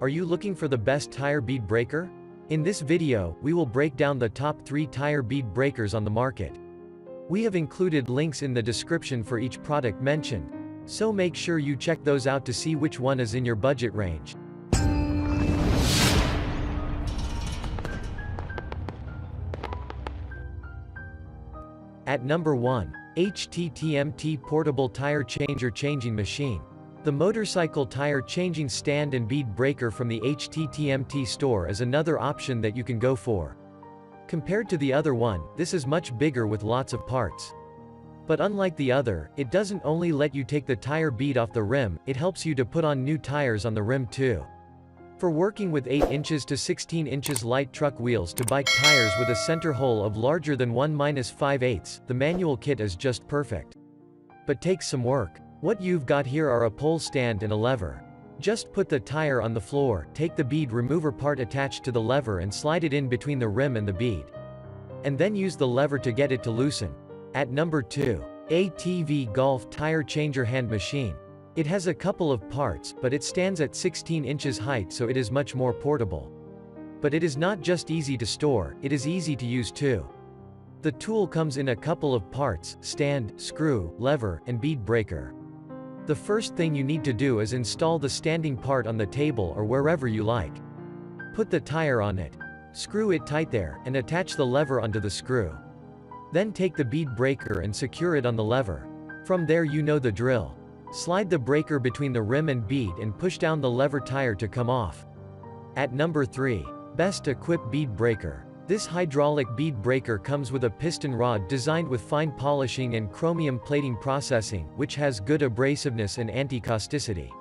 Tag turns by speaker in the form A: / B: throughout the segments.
A: Are you looking for the best tire bead breaker? In this video, we will break down the top 3 tire bead breakers on the market. We have included links in the description for each product mentioned, so make sure you check those out to see which one is in your budget range. At number 1. HTTMT Portable Tire Changer Changing Machine. The motorcycle tire changing stand and bead breaker from the HTTMT store is another option that you can go for. Compared to the other one, this is much bigger with lots of parts. But unlike the other, it doesn't only let you take the tire bead off the rim, it helps you to put on new tires on the rim too. For working with 8 inches to 16 inches light truck wheels to bike tires with a center hole of larger than 1-5/8, the manual kit is just perfect. But takes some work. What you've got here are a pole stand and a lever. Just put the tire on the floor, take the bead remover part attached to the lever and slide it in between the rim and the bead. And then use the lever to get it to loosen. At number 2. ATV Golf Tire Changer Hand Machine. It has a couple of parts, but it stands at 16 inches height, so it is much more portable. But it is not just easy to store, it is easy to use too. The tool comes in a couple of parts: stand, screw, lever, and bead breaker. The first thing you need to do is install the standing part on the table or wherever you like. Put the tire on it. Screw it tight there, and attach the lever onto the screw. Then take the bead breaker and secure it on the lever. From there you know the drill. Slide the breaker between the rim and bead and push down the lever tire to come off. At number 3. Best Equipped Bead Breaker. This hydraulic bead breaker comes with a piston rod designed with fine polishing and chromium plating processing, which has good abrasiveness and anti-causticity.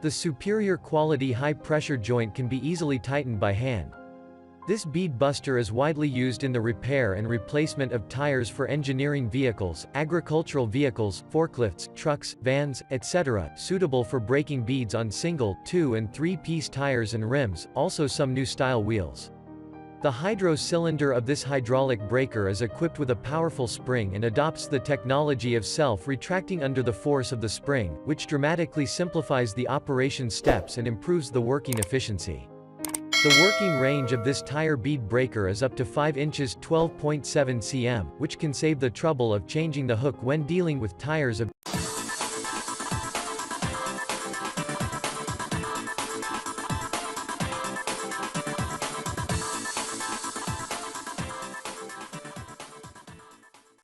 A: The superior quality high-pressure joint can be easily tightened by hand. This bead buster is widely used in the repair and replacement of tires for engineering vehicles, agricultural vehicles, forklifts, trucks, vans, etc., suitable for breaking beads on single, 2- and 3-piece tires and rims, also some new style wheels. The hydro cylinder of this hydraulic breaker is equipped with a powerful spring and adopts the technology of self-retracting under the force of the spring, which dramatically simplifies the operation steps and improves the working efficiency. The working range of this tire bead breaker is up to 5 inches 12.7 cm, which can save the trouble of changing the hook when dealing with tires of